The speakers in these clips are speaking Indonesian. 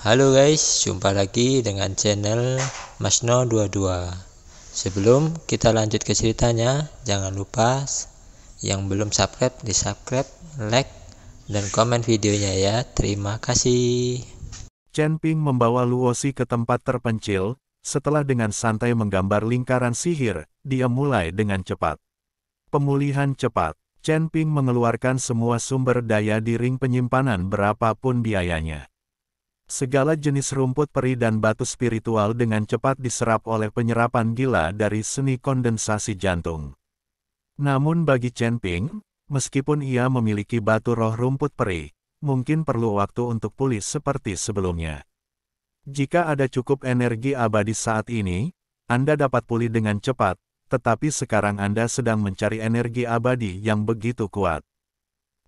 Halo guys, jumpa lagi dengan channel Masno22. Sebelum kita lanjut ke ceritanya, jangan lupa yang belum subscribe di subscribe, like, dan komen videonya ya. Terima kasih. Chen Ping membawa Luosi ke tempat terpencil. Setelah dengan santai menggambar lingkaran sihir, dia mulai dengan cepat. Pemulihan cepat. Chen Ping mengeluarkan semua sumber daya di ring penyimpanan berapapun biayanya. Segala jenis rumput peri dan batu spiritual dengan cepat diserap oleh penyerapan gila dari seni kondensasi jantung. Namun bagi Chen Ping, meskipun ia memiliki batu roh rumput peri, mungkin perlu waktu untuk pulih seperti sebelumnya. Jika ada cukup energi abadi saat ini, Anda dapat pulih dengan cepat, tetapi sekarang Anda sedang mencari energi abadi yang begitu kuat.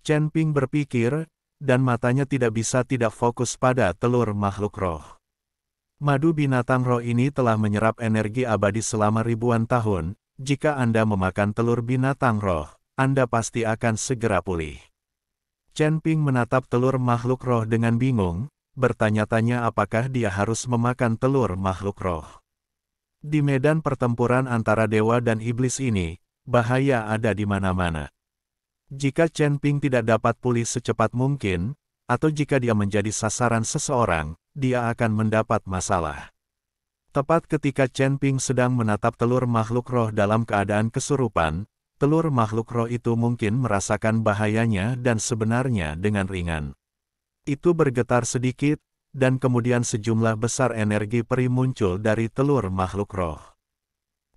Chen Ping berpikir, dan matanya tidak bisa tidak fokus pada telur makhluk roh. Madu binatang roh ini telah menyerap energi abadi selama ribuan tahun. Jika Anda memakan telur binatang roh, Anda pasti akan segera pulih. Chen Ping menatap telur makhluk roh dengan bingung, bertanya-tanya apakah dia harus memakan telur makhluk roh. Di medan pertempuran antara dewa dan iblis ini, bahaya ada di mana-mana. Jika Chen Ping tidak dapat pulih secepat mungkin, atau jika dia menjadi sasaran seseorang, dia akan mendapat masalah. Tepat ketika Chen Ping sedang menatap telur makhluk roh dalam keadaan kesurupan, telur makhluk roh itu mungkin merasakan bahayanya dan sebenarnya dengan ringan. Itu bergetar sedikit, dan kemudian sejumlah besar energi peri muncul dari telur makhluk roh.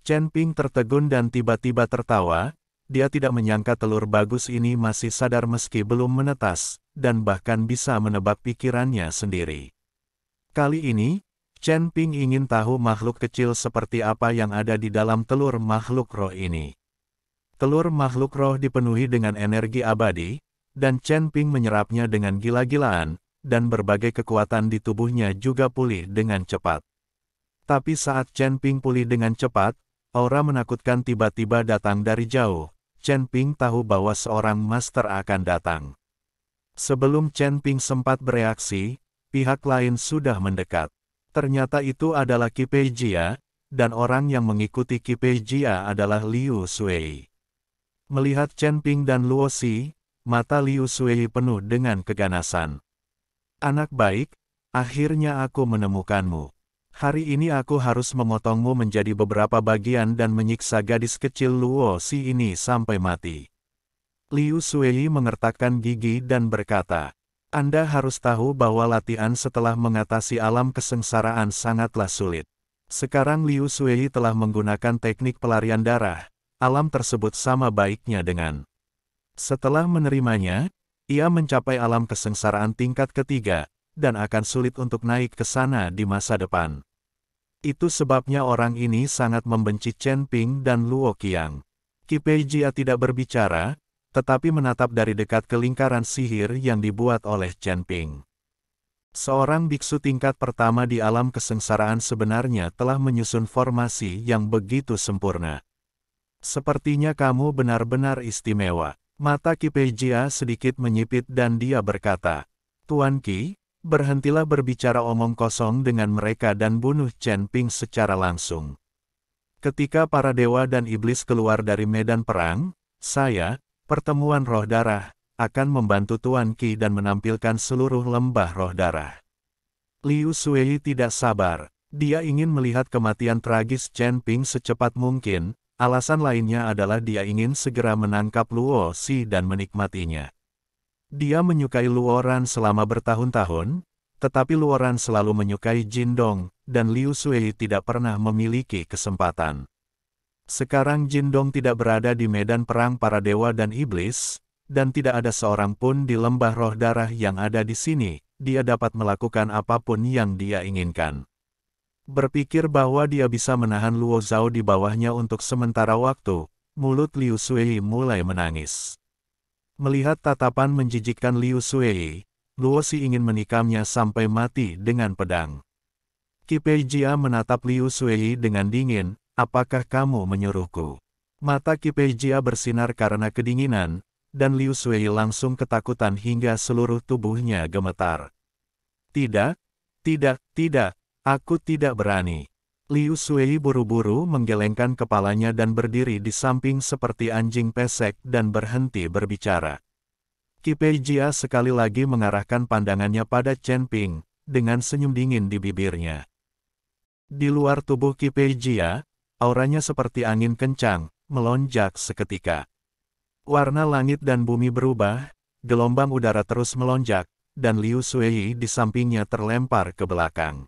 Chen Ping tertegun dan tiba-tiba tertawa, dia tidak menyangka telur bagus ini masih sadar meski belum menetas, dan bahkan bisa menebak pikirannya sendiri. Kali ini, Chen Ping ingin tahu makhluk kecil seperti apa yang ada di dalam telur makhluk roh ini. Telur makhluk roh dipenuhi dengan energi abadi, dan Chen Ping menyerapnya dengan gila-gilaan, dan berbagai kekuatan di tubuhnya juga pulih dengan cepat. Tapi saat Chen Ping pulih dengan cepat, aura menakutkan tiba-tiba datang dari jauh. Chen Ping tahu bahwa seorang master akan datang. Sebelum Chen Ping sempat bereaksi, pihak lain sudah mendekat. Ternyata itu adalah Qi Pei Jia, dan orang yang mengikuti Qi Pei Jia adalah Liu Sui. Melihat Chen Ping dan Luosi, mata Liu Sui penuh dengan keganasan. Anak baik, akhirnya aku menemukanmu. Hari ini aku harus memotongmu menjadi beberapa bagian dan menyiksa gadis kecil Luosi ini sampai mati. Liu Sui mengertakkan gigi dan berkata, Anda harus tahu bahwa latihan setelah mengatasi alam kesengsaraan sangatlah sulit. Sekarang Liu Sui telah menggunakan teknik pelarian darah. Alam tersebut sama baiknya dengan. Setelah menerimanya, ia mencapai alam kesengsaraan tingkat ketiga, dan akan sulit untuk naik ke sana di masa depan. Itu sebabnya orang ini sangat membenci Chen Ping dan Luo Qiang. Qi Pei Jia tidak berbicara, tetapi menatap dari dekat ke lingkaran sihir yang dibuat oleh Chen Ping. Seorang biksu tingkat pertama di alam kesengsaraan sebenarnya telah menyusun formasi yang begitu sempurna. Sepertinya kamu benar-benar istimewa. Mata Qi Pei Jia sedikit menyipit dan dia berkata, Tuan Qi, berhentilah berbicara omong kosong dengan mereka dan bunuh Chen Ping secara langsung. Ketika para dewa dan iblis keluar dari medan perang, pertemuan roh darah, akan membantu Tuan Qi dan menampilkan seluruh lembah roh darah. Liu Sui tidak sabar, dia ingin melihat kematian tragis Chen Ping secepat mungkin, alasan lainnya adalah dia ingin segera menangkap Luo Si dan menikmatinya. Dia menyukai Luoran selama bertahun-tahun, tetapi Luoran selalu menyukai Jindong, dan Liu Sui tidak pernah memiliki kesempatan. Sekarang Jindong tidak berada di medan perang para dewa dan iblis, dan tidak ada seorang pun di lembah roh darah yang ada di sini, dia dapat melakukan apapun yang dia inginkan. Berpikir bahwa dia bisa menahan Luo Zhao di bawahnya untuk sementara waktu, mulut Liu Sui mulai menangis. Melihat tatapan menjijikkan Liu Sui, Luosi ingin menikamnya sampai mati dengan pedang. Qi Pei Jia menatap Liu Sui dengan dingin, apakah kamu menyuruhku? Mata Qi Pei Jia bersinar karena kedinginan, dan Liu Sui langsung ketakutan hingga seluruh tubuhnya gemetar. Tidak, Tidak, aku tidak berani. Liu Sui buru-buru menggelengkan kepalanya dan berdiri di samping seperti anjing pesek dan berhenti berbicara. Qi Peijia sekali lagi mengarahkan pandangannya pada Chen Ping, dengan senyum dingin di bibirnya. Di luar tubuh Qi Peijia, auranya seperti angin kencang, melonjak seketika. Warna langit dan bumi berubah, gelombang udara terus melonjak, dan Liu Sui di sampingnya terlempar ke belakang.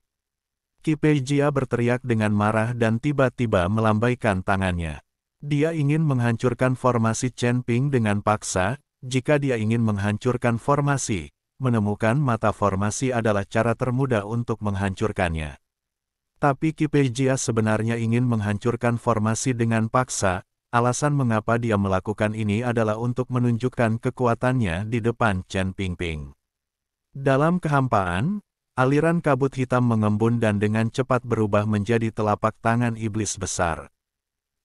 Qi Peijia berteriak dengan marah dan tiba-tiba melambaikan tangannya. Dia ingin menghancurkan formasi Chen Ping dengan paksa. Jika dia ingin menghancurkan formasi, menemukan mata formasi adalah cara termudah untuk menghancurkannya. Tapi Qi Peijia sebenarnya ingin menghancurkan formasi dengan paksa. Alasan mengapa dia melakukan ini adalah untuk menunjukkan kekuatannya di depan Chen Pingping. Dalam kehampaan, aliran kabut hitam mengembun dan dengan cepat berubah menjadi telapak tangan iblis besar.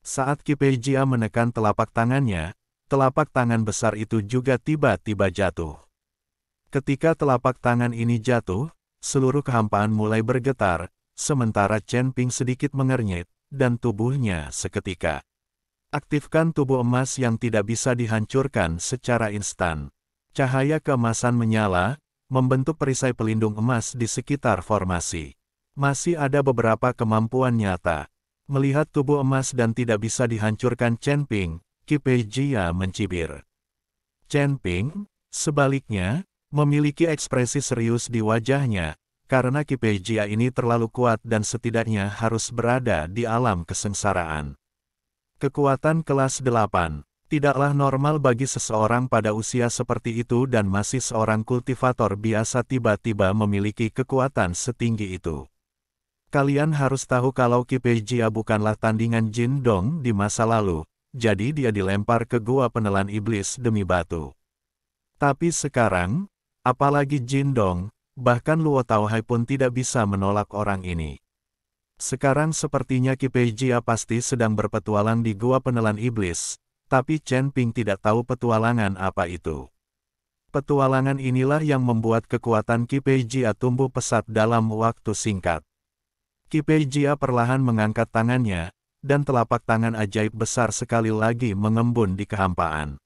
Saat Qi Peijia menekan telapak tangannya, telapak tangan besar itu juga tiba-tiba jatuh. Ketika telapak tangan ini jatuh, seluruh kehampaan mulai bergetar, sementara Chen Ping sedikit mengernyit, dan tubuhnya seketika. Aktifkan tubuh emas yang tidak bisa dihancurkan secara instan. Cahaya keemasan menyala, membentuk perisai pelindung emas di sekitar formasi. Masih ada beberapa kemampuan nyata. Melihat tubuh emas dan tidak bisa dihancurkan Chen Ping, Qi Peijia mencibir. Chen Ping, sebaliknya, memiliki ekspresi serius di wajahnya, karena Qi Peijia ini terlalu kuat dan setidaknya harus berada di alam kesengsaraan. Kekuatan kelas 8. Tidaklah normal bagi seseorang pada usia seperti itu dan masih seorang kultivator biasa tiba-tiba memiliki kekuatan setinggi itu. Kalian harus tahu kalau Qi Peijia bukanlah tandingan Jin Dong di masa lalu, jadi dia dilempar ke gua penelan iblis demi batu. Tapi sekarang, apalagi Jin Dong, bahkan Luo Taohai pun tidak bisa menolak orang ini. Sekarang sepertinya Qi Peijia pasti sedang berpetualang di gua penelan iblis. Tapi Chen Ping tidak tahu petualangan apa itu. Petualangan inilah yang membuat kekuatan Qi Peijia tumbuh pesat dalam waktu singkat. Qi Peijia perlahan mengangkat tangannya, dan telapak tangan ajaib besar sekali lagi mengembun di kehampaan.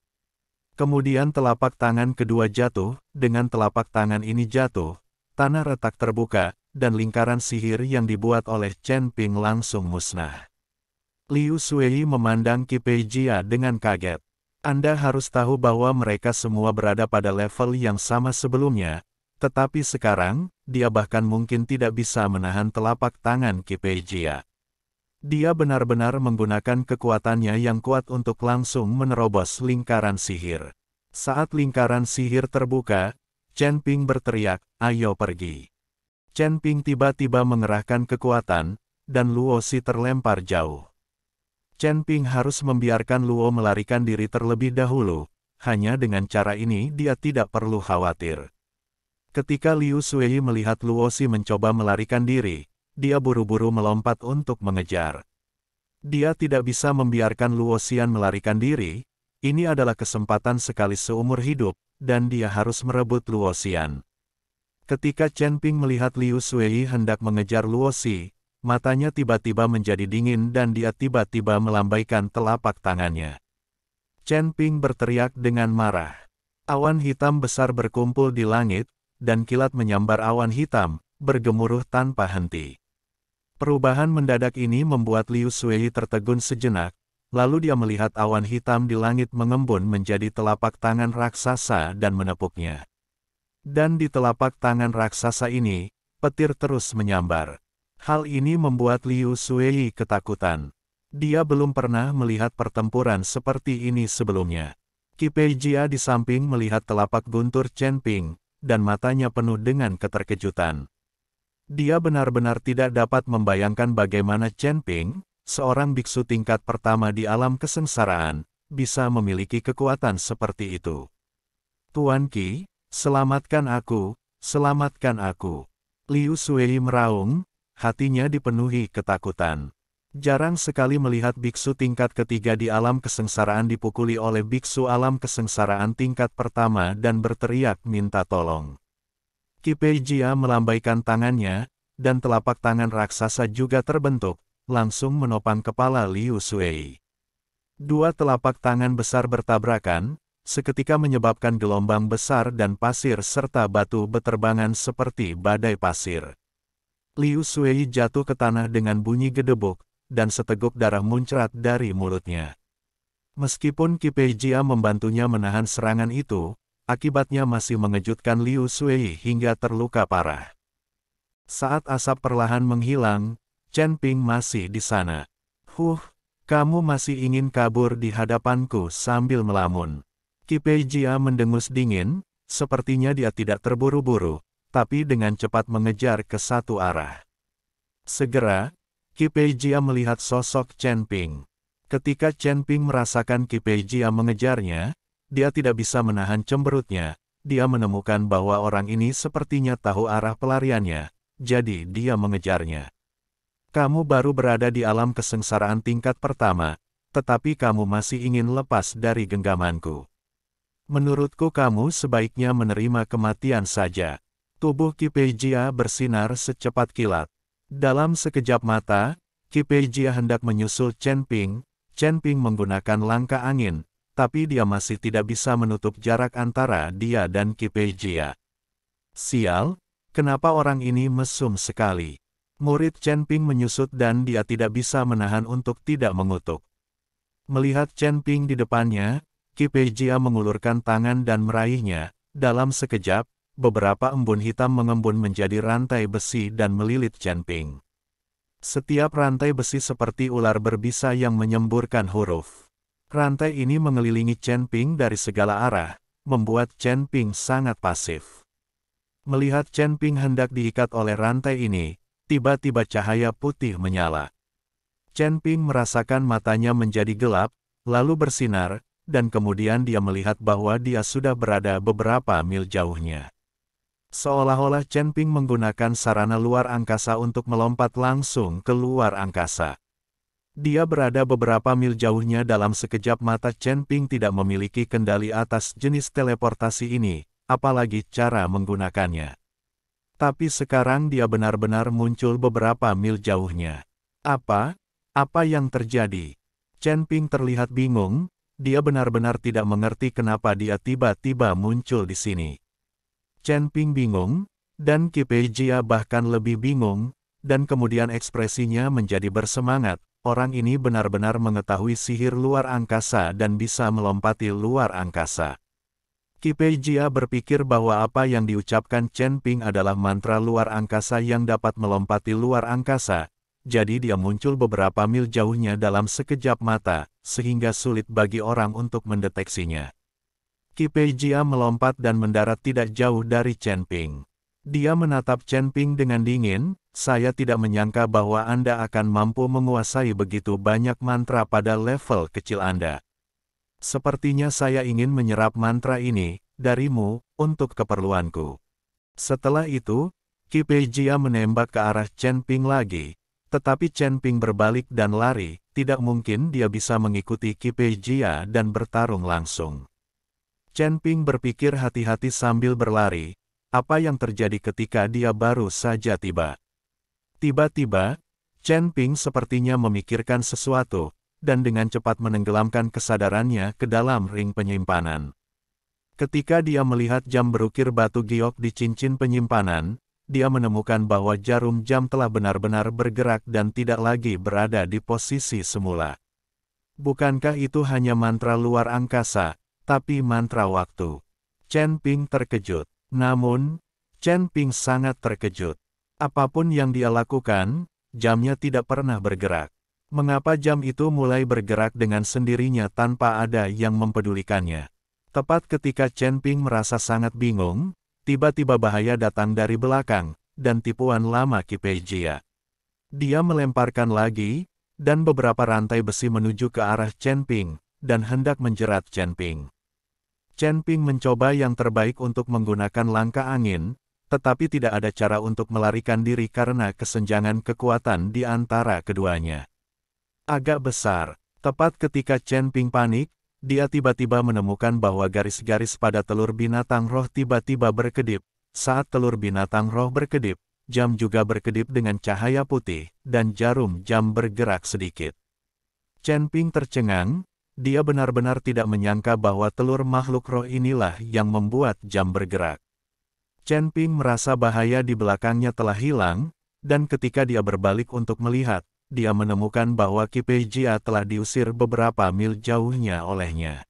Kemudian telapak tangan kedua jatuh, dengan telapak tangan ini jatuh, tanah retak terbuka, dan lingkaran sihir yang dibuat oleh Chen Ping langsung musnah. Liu Sui memandang Qi Peijia dengan kaget. Anda harus tahu bahwa mereka semua berada pada level yang sama sebelumnya, tetapi sekarang, dia bahkan mungkin tidak bisa menahan telapak tangan Qi Peijia. Dia benar-benar menggunakan kekuatannya yang kuat untuk langsung menerobos lingkaran sihir. Saat lingkaran sihir terbuka, Chen Ping berteriak, "Ayo pergi." Chen Ping tiba-tiba mengerahkan kekuatan, dan Luo Si terlempar jauh. Chen Ping harus membiarkan Luo melarikan diri terlebih dahulu, hanya dengan cara ini dia tidak perlu khawatir. Ketika Liu Sui melihat Luo Si mencoba melarikan diri, dia buru-buru melompat untuk mengejar. Dia tidak bisa membiarkan Luo Xian melarikan diri, ini adalah kesempatan sekali seumur hidup, dan dia harus merebut Luo Xian. Ketika Chen Ping melihat Liu Sui hendak mengejar Luo Si, matanya tiba-tiba menjadi dingin dan dia tiba-tiba melambaikan telapak tangannya. Chen Ping berteriak dengan marah. Awan hitam besar berkumpul di langit, dan kilat menyambar awan hitam, bergemuruh tanpa henti. Perubahan mendadak ini membuat Liu Sui tertegun sejenak, lalu dia melihat awan hitam di langit mengembun menjadi telapak tangan raksasa dan menepuknya. Dan di telapak tangan raksasa ini, petir terus menyambar. Hal ini membuat Liu Sui ketakutan. Dia belum pernah melihat pertempuran seperti ini sebelumnya. Qi Peijia di samping melihat telapak guntur Chen Ping, dan matanya penuh dengan keterkejutan. Dia benar-benar tidak dapat membayangkan bagaimana Chen Ping, seorang biksu tingkat pertama di alam kesengsaraan, bisa memiliki kekuatan seperti itu. "Tuan Qi, selamatkan aku, selamatkan aku." Liu Sui meraung, hatinya dipenuhi ketakutan. Jarang sekali melihat biksu tingkat ketiga di alam kesengsaraan dipukuli oleh biksu alam kesengsaraan tingkat pertama dan berteriak minta tolong. Qi Pei Jia melambaikan tangannya, dan telapak tangan raksasa juga terbentuk, langsung menopang kepala Liu Sui. Dua telapak tangan besar bertabrakan, seketika menyebabkan gelombang besar dan pasir serta batu beterbangan seperti badai pasir. Liu Sui jatuh ke tanah dengan bunyi gedebuk, dan seteguk darah muncrat dari mulutnya. Meskipun Qi Pei Jia membantunya menahan serangan itu, akibatnya masih mengejutkan Liu Sui hingga terluka parah. Saat asap perlahan menghilang, Chen Ping masih di sana. Kamu masih ingin kabur di hadapanku sambil melamun. Qi Pei Jia mendengus dingin, sepertinya dia tidak terburu-buru, tapi dengan cepat mengejar ke satu arah. Segera, Qi Pei Jia melihat sosok Chen Ping. Ketika Chen Ping merasakan Qi Pei Jia mengejarnya, dia tidak bisa menahan cemberutnya. Dia menemukan bahwa orang ini sepertinya tahu arah pelariannya, jadi dia mengejarnya. Kamu baru berada di alam kesengsaraan tingkat pertama, tetapi kamu masih ingin lepas dari genggamanku. Menurutku kamu sebaiknya menerima kematian saja. Tubuh Qi Pei Jia bersinar secepat kilat. Dalam sekejap mata, Qi Pei Jia hendak menyusul Chen Ping. Chen Ping menggunakan langkah angin, tapi dia masih tidak bisa menutup jarak antara dia dan Qi Pei Jia. Sial, kenapa orang ini mesum sekali? Murid Chen Ping menyusut dan dia tidak bisa menahan untuk tidak mengutuk. Melihat Chen Ping di depannya, Qi Pei Jia mengulurkan tangan dan meraihnya. Dalam sekejap, beberapa embun hitam mengembun menjadi rantai besi dan melilit Chen Ping. Setiap rantai besi seperti ular berbisa yang menyemburkan huruf. Rantai ini mengelilingi Chen Ping dari segala arah, membuat Chen Ping sangat pasif. Melihat Chen Ping hendak diikat oleh rantai ini, tiba-tiba cahaya putih menyala. Chen Ping merasakan matanya menjadi gelap, lalu bersinar, dan kemudian dia melihat bahwa dia sudah berada beberapa mil jauhnya. Seolah-olah Chen Ping menggunakan sarana luar angkasa untuk melompat langsung ke luar angkasa. Dia berada beberapa mil jauhnya dalam sekejap mata. Chen Ping tidak memiliki kendali atas jenis teleportasi ini, apalagi cara menggunakannya. Tapi sekarang dia benar-benar muncul beberapa mil jauhnya. Apa yang terjadi? Chen Ping terlihat bingung, dia benar-benar tidak mengerti kenapa dia tiba-tiba muncul di sini. Chen Ping bingung, dan Qi Pei Jia bahkan lebih bingung, dan kemudian ekspresinya menjadi bersemangat. Orang ini benar-benar mengetahui sihir luar angkasa dan bisa melompati luar angkasa. Qi Pei Jia berpikir bahwa apa yang diucapkan Chen Ping adalah mantra luar angkasa yang dapat melompati luar angkasa, jadi dia muncul beberapa mil jauhnya dalam sekejap mata, sehingga sulit bagi orang untuk mendeteksinya. Qi Pei Jia melompat dan mendarat tidak jauh dari Chen Ping. Dia menatap Chen Ping dengan dingin, saya tidak menyangka bahwa Anda akan mampu menguasai begitu banyak mantra pada level kecil Anda. Sepertinya saya ingin menyerap mantra ini darimu untuk keperluanku. Setelah itu, Qi Pei Jia menembak ke arah Chen Ping lagi, tetapi Chen Ping berbalik dan lari. Tidak mungkin dia bisa mengikuti Qi Pei Jia dan bertarung langsung. Chen Ping berpikir hati-hati sambil berlari. Apa yang terjadi ketika dia baru saja tiba? Tiba-tiba, Chen Ping sepertinya memikirkan sesuatu, dan dengan cepat menenggelamkan kesadarannya ke dalam ring penyimpanan. Ketika dia melihat jam berukir batu giok di cincin penyimpanan, dia menemukan bahwa jarum jam telah benar-benar bergerak dan tidak lagi berada di posisi semula. Bukankah itu hanya mantra luar angkasa, tapi mantra waktu? Chen Ping terkejut. Namun, Chen Ping sangat terkejut. Apapun yang dia lakukan, jamnya tidak pernah bergerak. Mengapa jam itu mulai bergerak dengan sendirinya tanpa ada yang mempedulikannya? Tepat ketika Chen Ping merasa sangat bingung, tiba-tiba bahaya datang dari belakang, dan tipuan lama Qi Pei Jia. Dia melemparkan lagi, dan beberapa rantai besi menuju ke arah Chen Ping, dan hendak menjerat Chen Ping. Chen Ping mencoba yang terbaik untuk menggunakan langkah angin, tetapi tidak ada cara untuk melarikan diri karena kesenjangan kekuatan di antara keduanya. Agak besar. Tepat ketika Chen Ping panik, dia tiba-tiba menemukan bahwa garis-garis pada telur binatang roh tiba-tiba berkedip, Saat telur binatang roh berkedip, jam juga berkedip dengan cahaya putih, dan jarum jam bergerak sedikit. Chen Ping tercengang, dia benar-benar tidak menyangka bahwa telur makhluk roh inilah yang membuat jam bergerak. Chen Ping merasa bahaya di belakangnya telah hilang, dan ketika dia berbalik untuk melihat, dia menemukan bahwa Qi Pei Jia telah diusir beberapa mil jauhnya olehnya.